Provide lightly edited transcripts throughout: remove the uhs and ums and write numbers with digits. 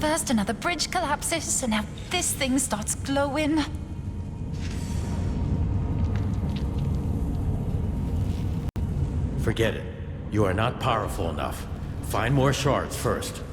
First another bridge collapses, and now this thing starts glowing. Forget it. You are not powerful enough. Find more shards first.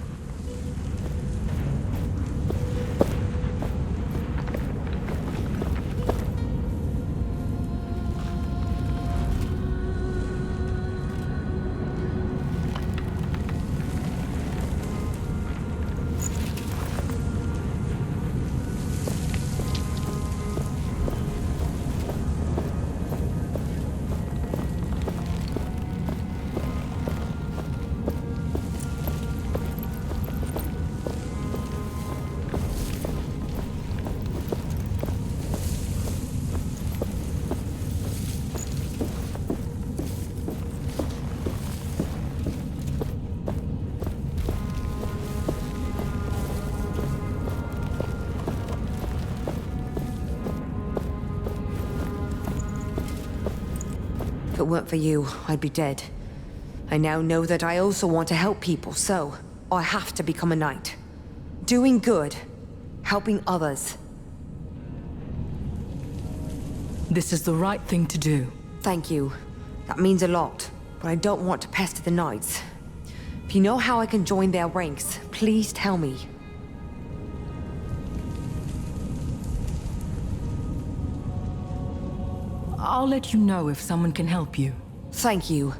If it weren't for you, I'd be dead. I now know that I also want to help people, so I have to become a knight. Doing good. Helping others. This is the right thing to do. Thank you. That means a lot, but I don't want to pester the knights. If you know how I can join their ranks, please tell me. I'll let you know if someone can help you. Thank you.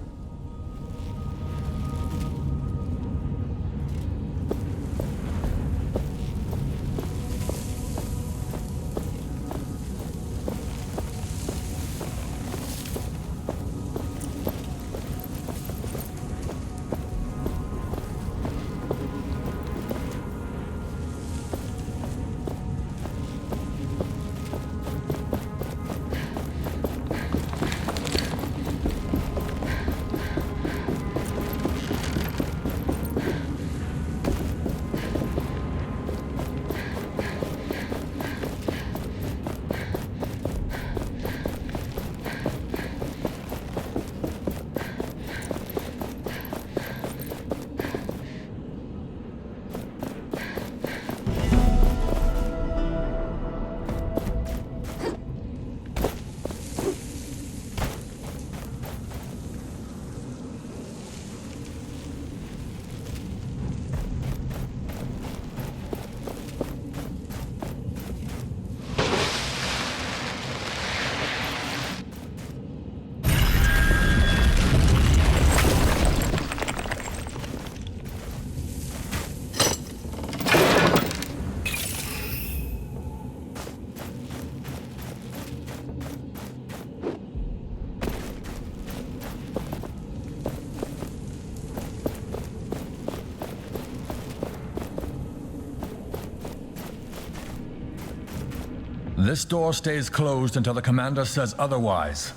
This door stays closed until the commander says otherwise.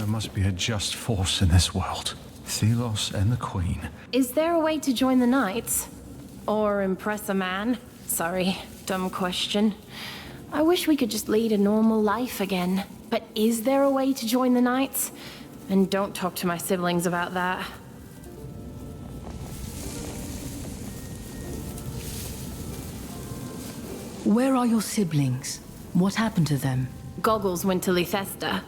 There must be a just force in this world. Thelos and the Queen. Is there a way to join the Knights? Or impress a man? Sorry, dumb question. I wish we could just lead a normal life again. But is there a way to join the Knights? And don't talk to my siblings about that. Where are your siblings? What happened to them? Goggles went to Lythesta.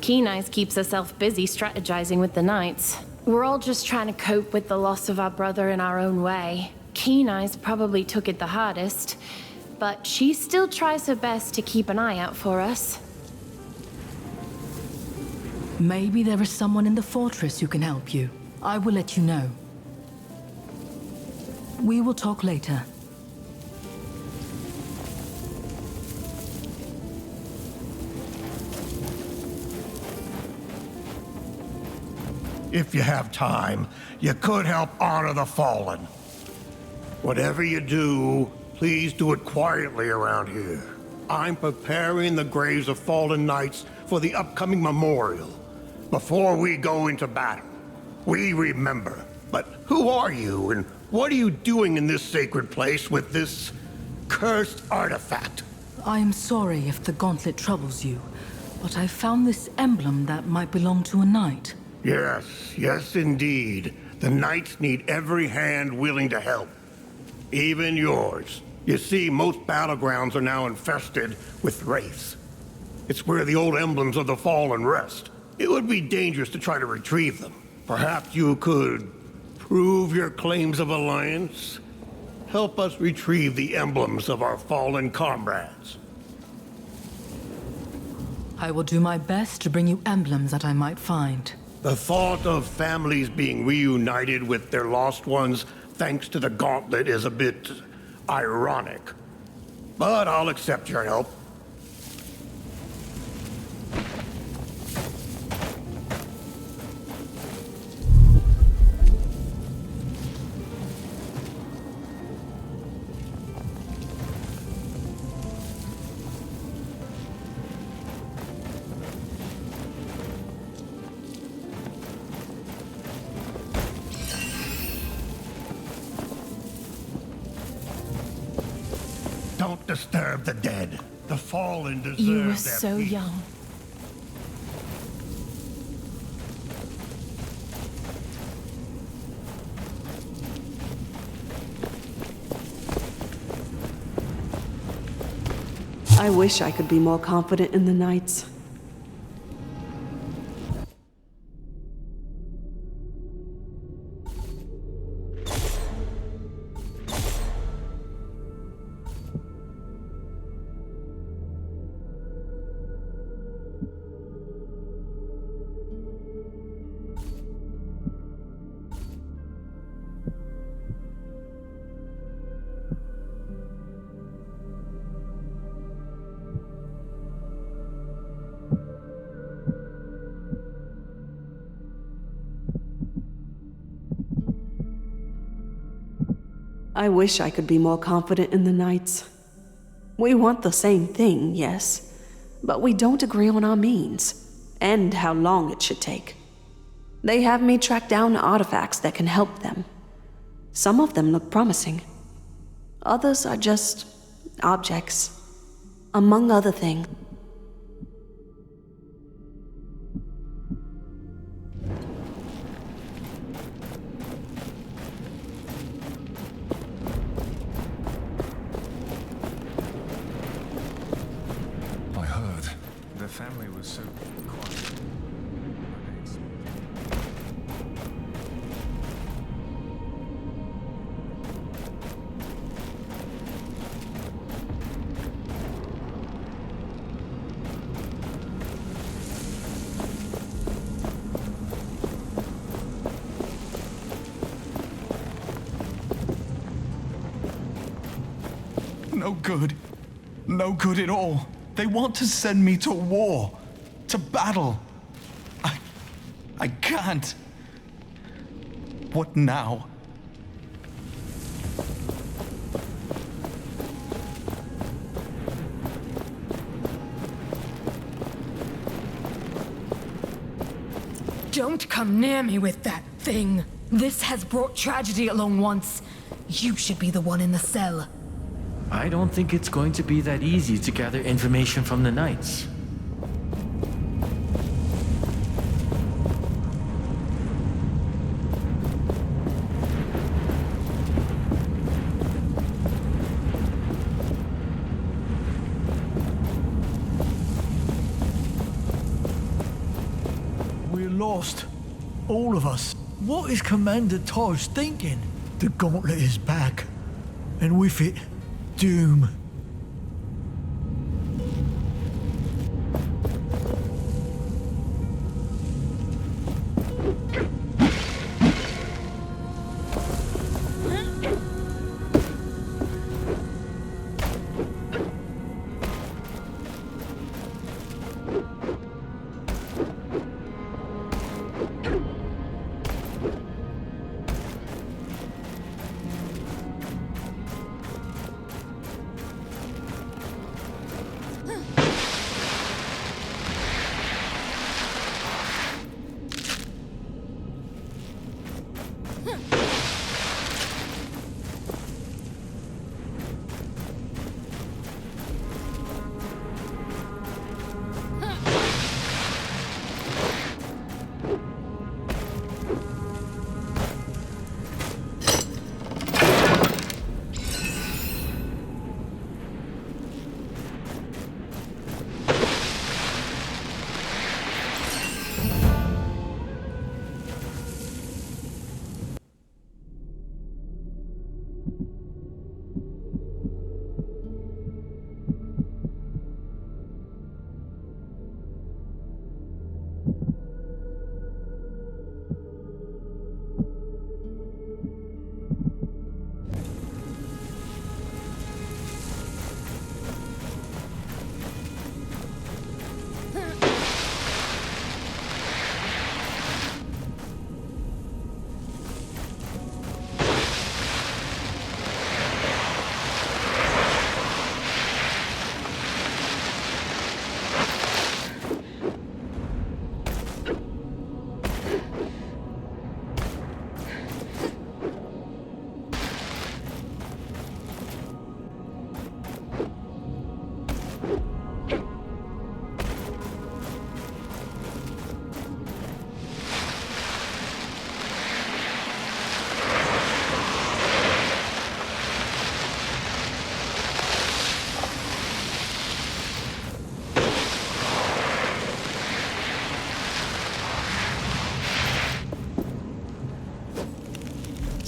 Keen Eyes keeps herself busy strategizing with the Knights. We're all just trying to cope with the loss of our brother in our own way. Keen Eyes probably took it the hardest, but she still tries her best to keep an eye out for us. Maybe there is someone in the fortress who can help you. I will let you know. We will talk later. If you have time, you could help honor the fallen. Whatever you do, please do it quietly around here. I'm preparing the graves of fallen knights for the upcoming memorial. Before we go into battle, we remember. But who are you, and what are you doing in this sacred place with this cursed artifact? I am sorry if the gauntlet troubles you, but I found this emblem that might belong to a knight. Yes, indeed. The knights need every hand willing to help. Even yours. You see, most battlegrounds are now infested with wraiths. It's where the old emblems of the fallen rest. It would be dangerous to try to retrieve them. Perhaps you could prove your claims of alliance? Help us retrieve the emblems of our fallen comrades. I will do my best to bring you emblems that I might find. The thought of families being reunited with their lost ones thanks to the gauntlet is a bit ironic. But I'll accept your help. Don't disturb the dead. The fallen deserve You were their so peace. young. I wish I could be more confident in the Knights. I wish I could be more confident in the Knights. We want the same thing, yes, but we don't agree on our means, and how long it should take. They have me track down artifacts that can help them. Some of them look promising. Others are just objects, among other things. The family was so quiet. No good. No good at all. They want to send me to war. To battle. I can't. What now? Don't come near me with that thing. This has brought tragedy along once. You should be the one in the cell. I don't think it's going to be that easy to gather information from the Knights. We're lost. All of us. What is Commander Taj thinking? The gauntlet is back. And with it, doom.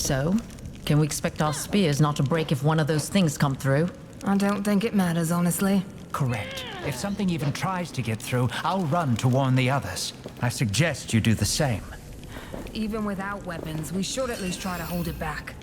So, can we expect our spears not to break if one of those things come through? I don't think it matters, honestly. Correct. If something even tries to get through, I'll run to warn the others. I suggest you do the same. Even without weapons, we should at least try to hold it back.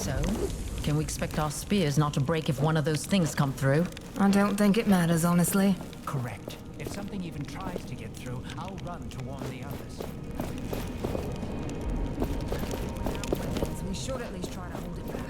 So, can we expect our spears not to break if one of those things come through? I don't think it matters, honestly. Correct. If something even tries to get through, I'll run to warn the others. We should at least try to hold it back.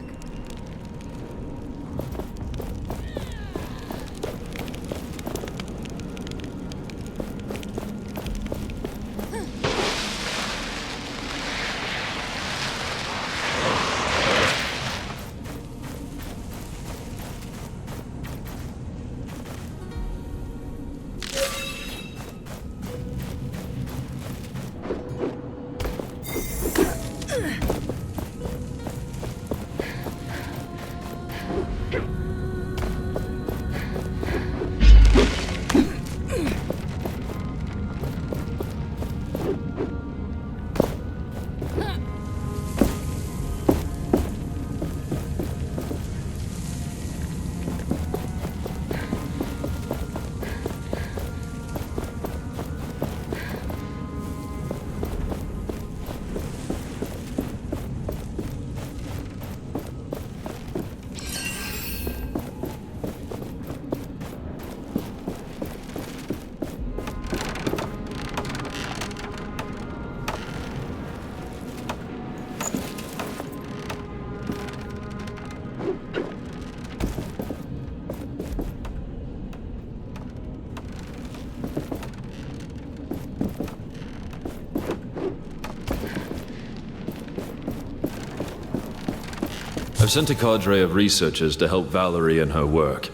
I've sent a cadre of researchers to help Valerie in her work.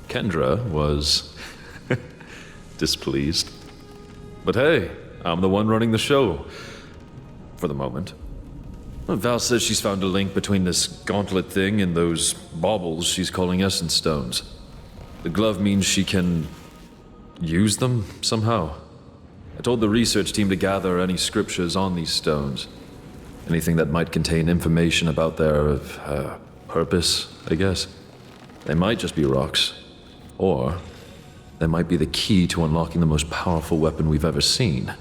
Kendra was displeased. But hey, I'm the one running the show. For the moment. Val says she's found a link between this gauntlet thing and those baubles she's calling essence stones. The glove means she can use them somehow. I told the research team to gather any scriptures on these stones. Anything that might contain information about their purpose, I guess. They might just be rocks. Or they might be the key to unlocking the most powerful weapon we've ever seen.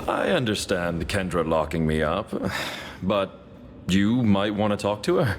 I understand Kendra locking me up, but you might want to talk to her.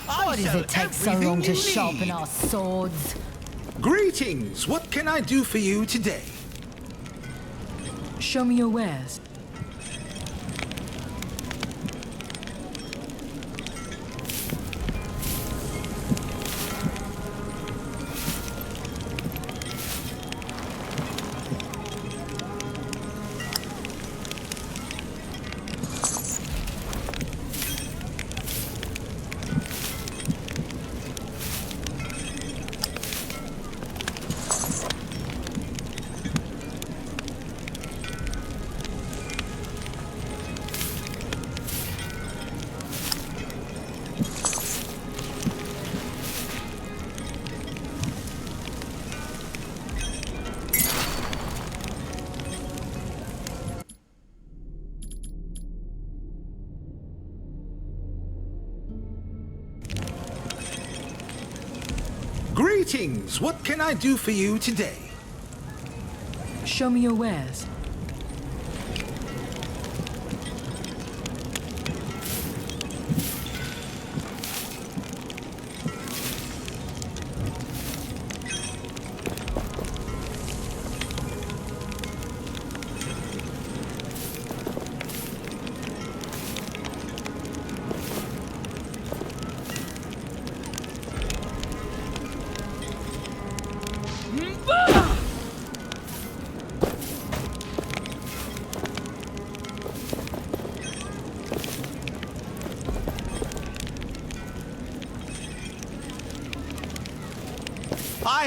Why does it take so long to sharpen our swords? Greetings! What can I do for you today? Show me your wares. Greetings! What can I do for you today? Show me your wares.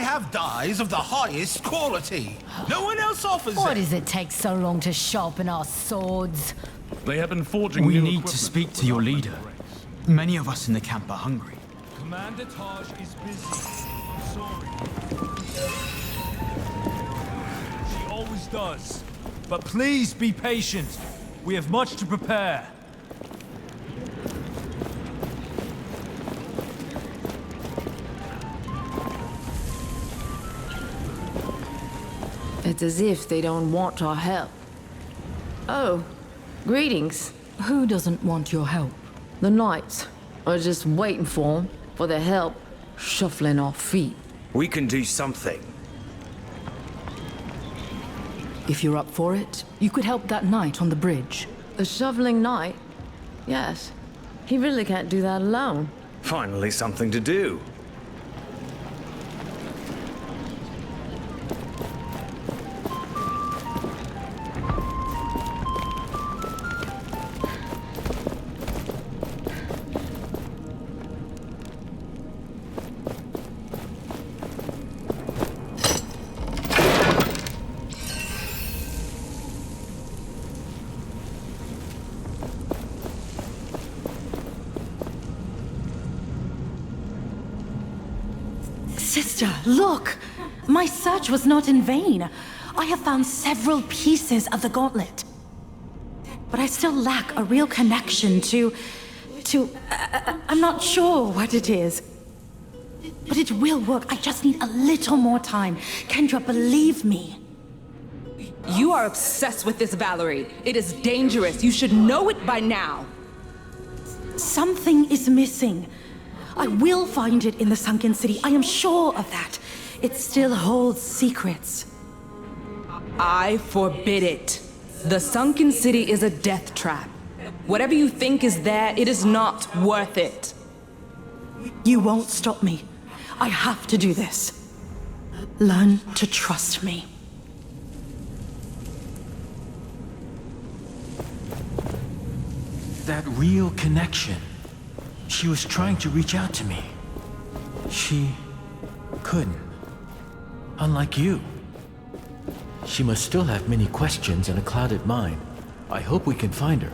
have dyes of the highest quality. No one else offers Why it. does it take so long to sharpen our swords? They have been forging We new need to equipment speak for to your the leader. Many of us in the camp are hungry. Commander Taj is busy. I'm sorry. She always does. But please be patient. We have much to prepare. It's as if they don't want our help. Oh, greetings. Who doesn't want your help? The knights are just waiting for their help, shuffling our feet. We can do something. If you're up for it, you could help that knight on the bridge. A shoveling knight? Yes. He really can't do that alone. Finally something to do. Sister, look! My search was not in vain. I have found several pieces of the gauntlet. But I still lack a real connection to... I'm not sure what it is. But it will work. I just need a little more time. Kendra, believe me. You are obsessed with this, Valerie. It is dangerous. You should know it by now. Something is missing. I will find it in the sunken city. I am sure of that. It still holds secrets. I forbid it. The sunken city is a death trap. Whatever you think is there, it is not worth it. You won't stop me. I have to do this. Learn to trust me. That real connection. She was trying to reach out to me. She couldn't. Unlike you. She must still have many questions and a clouded mind. I hope we can find her.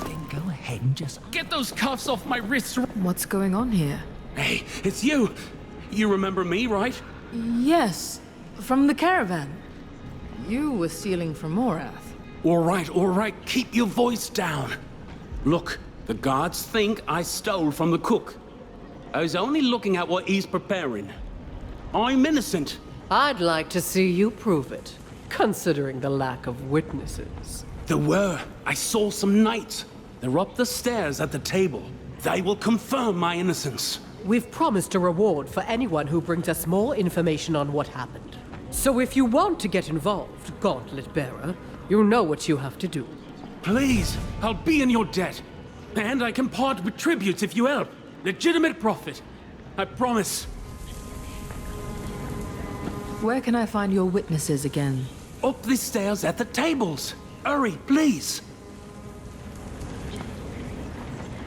Then go ahead and just get those cuffs off my wrists. What's going on here? Hey, it's you. You remember me, right? Yes, from the caravan. You were stealing from Morath. All right, keep your voice down. Look, the guards think I stole from the cook. I was only looking at what he's preparing. I'm innocent. I'd like to see you prove it, considering the lack of witnesses. There were. I saw some knights. They're up the stairs at the table. They will confirm my innocence. We've promised a reward for anyone who brings us more information on what happened. So if you want to get involved, Gauntlet Bearer, you know what you have to do. Please, I'll be in your debt. And I can part with tributes if you help. Legitimate profit. I promise. Where can I find your witnesses again? Up the stairs at the tables. Hurry, please.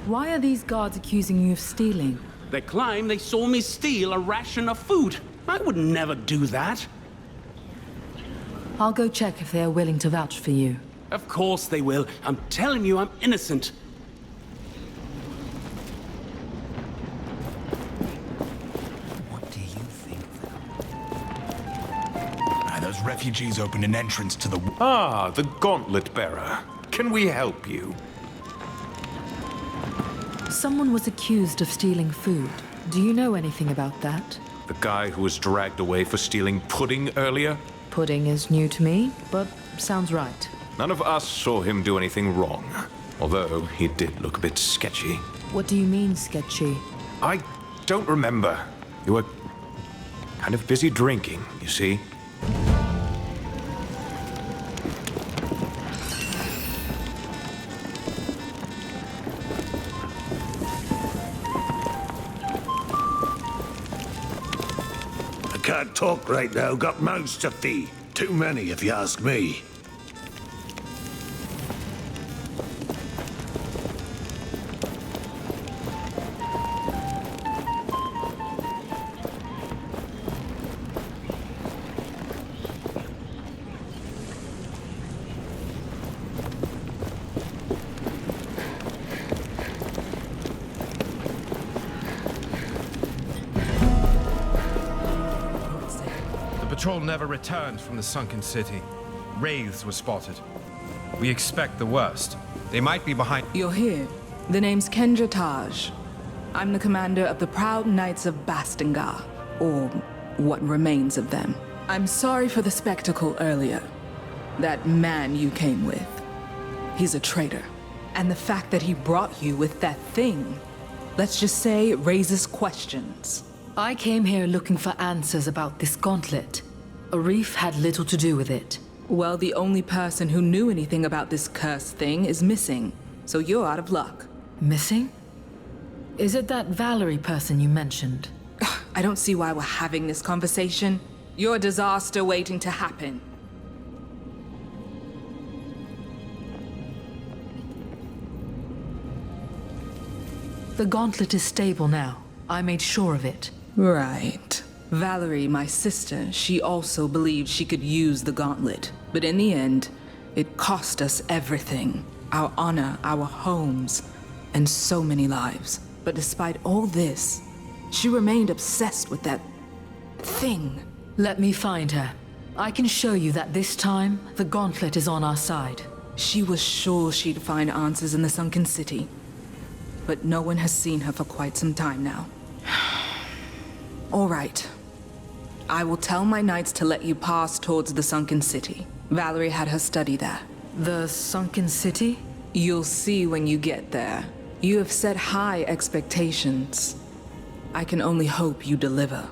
Why are these guards accusing you of stealing? They claim they saw me steal a ration of food. I would never do that. I'll go check if they are willing to vouch for you. Of course they will. I'm telling you, I'm innocent. Those refugees opened an entrance to the... Ah, the Gauntlet Bearer. Can we help you? Someone was accused of stealing food. Do you know anything about that? The guy who was dragged away for stealing pudding earlier? Pudding is new to me, but sounds right. None of us saw him do anything wrong. Although he did look a bit sketchy. What do you mean, sketchy? I don't remember. You were kind of busy drinking, you see. Can't talk right now, got mouths to feed. Too many, if you ask me. patrol never returned from the sunken city. Wraiths were spotted. We expect the worst. They might be behind. You're here. The name's Kendra Taj. I'm the commander of the Proud Knights of Bastingar, or what remains of them. I'm sorry for the spectacle earlier. That man you came with, he's a traitor. And the fact that he brought you with that thing, let's just say it raises questions. I came here looking for answers about this gauntlet. Arif had little to do with it. Well, the only person who knew anything about this cursed thing is missing, so you're out of luck. Missing? Is it that Valerie person you mentioned? I don't see why we're having this conversation. You're a disaster waiting to happen. The gauntlet is stable now. I made sure of it. Right. Valerie, my sister, she also believed she could use the gauntlet. But in the end, it cost us everything. Our honor, our homes, and so many lives. But despite all this, she remained obsessed with that thing. Let me find her. I can show you that this time, the gauntlet is on our side. She was sure she'd find answers in the sunken city. But no one has seen her for quite some time now. All right. I will tell my knights to let you pass towards the sunken city. Valerie had her study there. The sunken city? You'll see when you get there. You have set high expectations. I can only hope you deliver.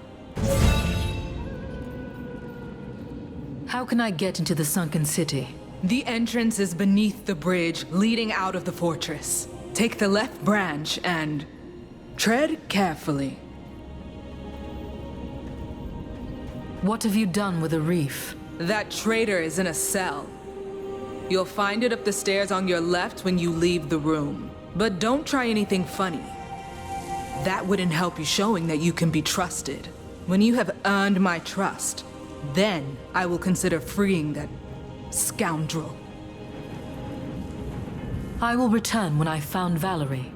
How can I get into the sunken city? The entrance is beneath the bridge leading out of the fortress. Take the left branch and tread carefully. What have you done with Arif? That traitor is in a cell. You'll find it up the stairs on your left when you leave the room. But don't try anything funny. That wouldn't help you showing that you can be trusted. When you have earned my trust, then I will consider freeing that scoundrel. I will return when I've found Valerie.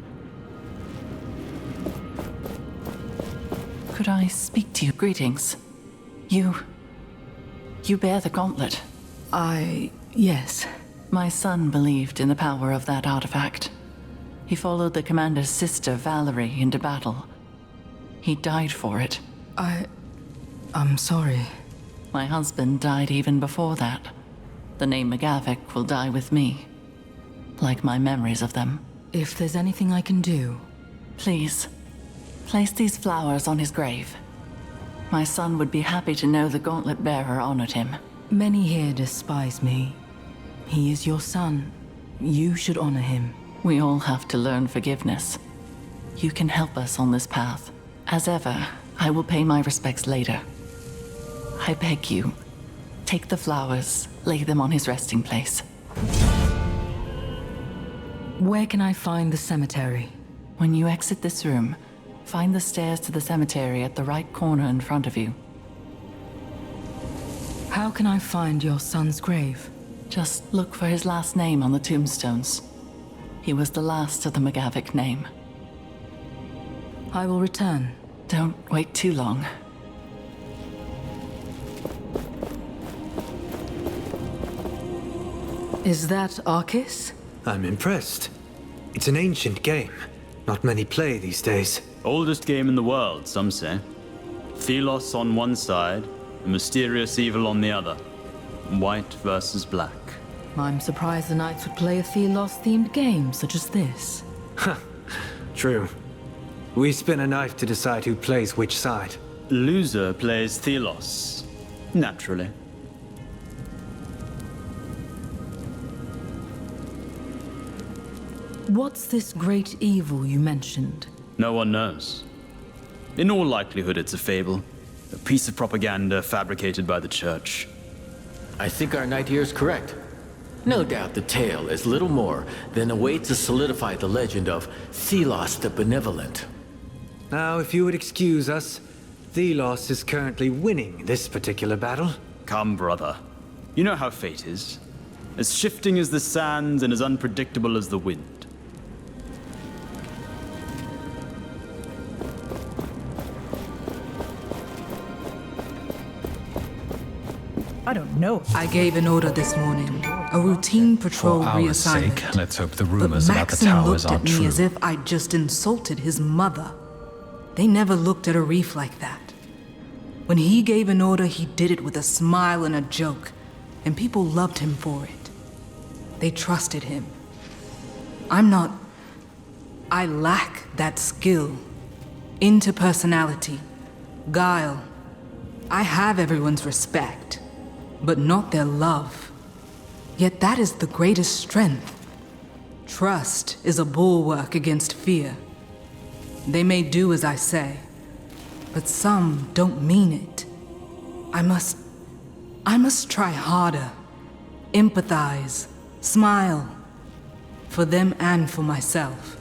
Could I speak to you? Greetings. You bear the gauntlet. Yes. My son believed in the power of that artifact. He followed the commander's sister, Valerie, into battle. He died for it. I'm sorry. My husband died even before that. The name McGavick will die with me. Like my memories of them. If there's anything I can do... Please, place these flowers on his grave. My son would be happy to know the gauntlet bearer honored him. Many here despise me. He is your son. You should honor him. We all have to learn forgiveness. You can help us on this path. As ever, I will pay my respects later. I beg you, take the flowers, lay them on his resting place. Where can I find the cemetery? When you exit this room, find the stairs to the cemetery at the right corner in front of you. How can I find your son's grave? Just look for his last name on the tombstones. He was the last of the McGavick name. I will return. Don't wait too long. Is that Arcus? I'm impressed. It's an ancient game. Not many play these days. Oldest game in the world, some say. Thelos on one side, a mysterious evil on the other. White versus black. I'm surprised the Knights would play a Thelos-themed game such as this. True. We spin a knife to decide who plays which side. Loser plays Thelos. Naturally. What's this great evil you mentioned? No one knows. In all likelihood, it's a fable. A piece of propaganda fabricated by the church. I think our knight here is correct. No doubt the tale is little more than a way to solidify the legend of Thelos the Benevolent. Now, if you would excuse us, Thelos is currently winning this particular battle. Come, brother. You know how fate is. As shifting as the sands and as unpredictable as the wind. I don't know. I gave an order this morning. A routine patrol For our reassignment. sake, let's hope the But rumors about the Maxim towers looked at aren't me true. as if I'd just insulted his mother. They never looked at a reef like that. When he gave an order, he did it with a smile and a joke, and people loved him for it. They trusted him. I lack that skill. Interpersonality. Guile. I have everyone's respect, but not their love. Yet that is the greatest strength. Trust is a bulwark against fear. They may do as I say, but some don't mean it. I must try harder. Empathize. Smile. For them and for myself.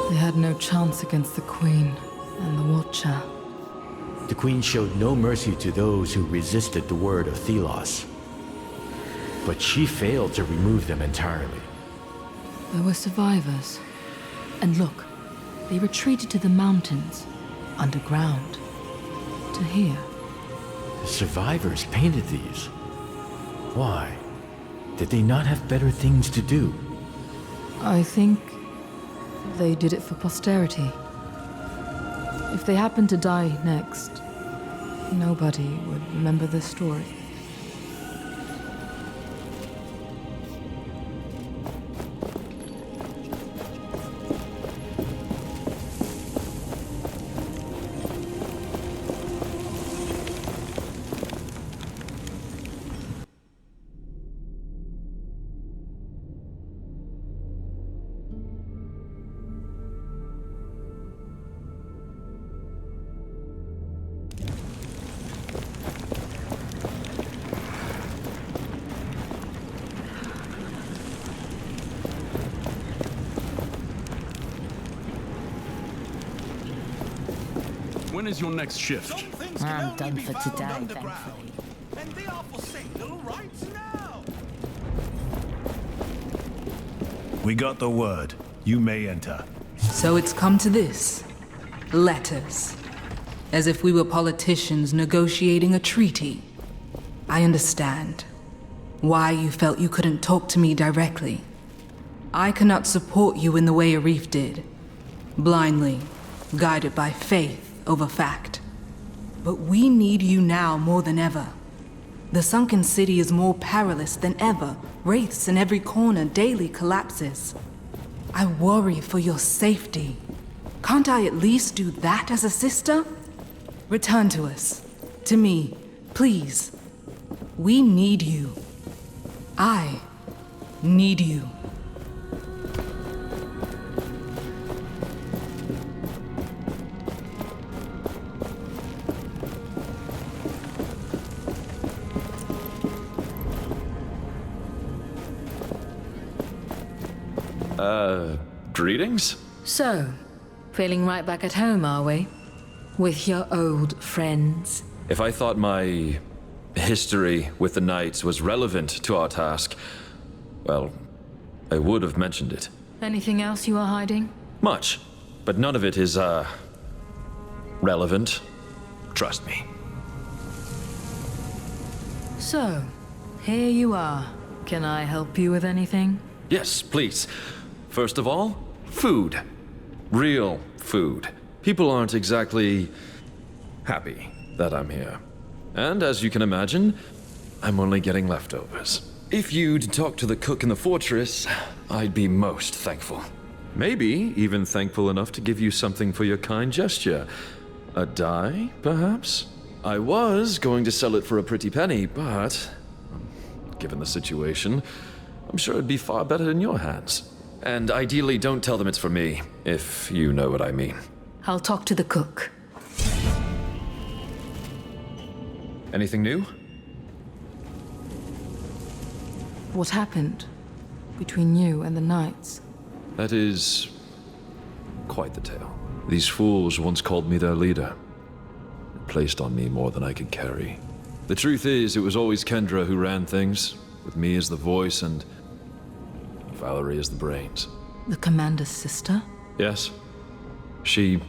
They had no chance against the Queen and the Watcher. The Queen showed no mercy to those who resisted the word of Thelos. But she failed to remove them entirely. There were survivors. And look, they retreated to the mountains, underground, to here. The survivors painted these. Why? Did they not have better things to do? I think they did it for posterity. If they happened to die next, nobody would remember this story. When is your next shift? I'm done for today, thankfully. And they are for sale right now. We got the word. You may enter. So it's come to this. Letters. As if we were politicians negotiating a treaty. I understand. Why you felt you couldn't talk to me directly. I cannot support you in the way Arif did. Blindly, guided by faith over fact. But we need you now more than ever. The sunken city is more perilous than ever. Wraiths in every corner daily collapses. I worry for your safety. Can't I at least do that as a sister? Return to us. To me, please. We need you. I need you. Greetings? So, feeling right back at home, are we? With your old friends? If I thought my history with the Knights was relevant to our task, well, I would have mentioned it. Anything else you are hiding? Much, but none of it is, relevant. Trust me. So, here you are. Can I help you with anything? Yes, please. First of all, food. Real food. People aren't exactly happy that I'm here. And as you can imagine, I'm only getting leftovers. If you'd talk to the cook in the fortress, I'd be most thankful. Maybe even thankful enough to give you something for your kind gesture. A die, perhaps? I was going to sell it for a pretty penny, but given the situation, I'm sure it'd be far better in your hands. And ideally, don't tell them it's for me, if you know what I mean. I'll talk to the cook. Anything new? What happened between you and the knights? That is quite the tale. These fools once called me their leader. It placed on me more than I could carry. The truth is, it was always Kendra who ran things, with me as the voice and Valerie as the brains. The commander's sister? Yes. She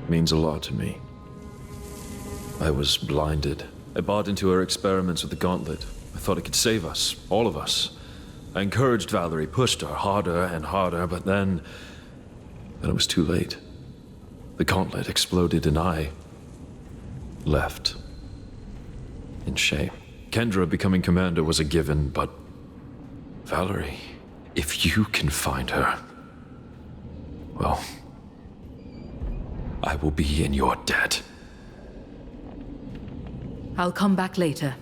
means a lot to me. I was blinded. I bought into her experiments with the gauntlet. I thought it could save us, all of us. I encouraged Valerie, pushed her harder and harder, but then it was too late. The gauntlet exploded and I left in shame. Kendra becoming commander was a given, but Valerie, if you can find her, well, I will be in your debt. I'll come back later.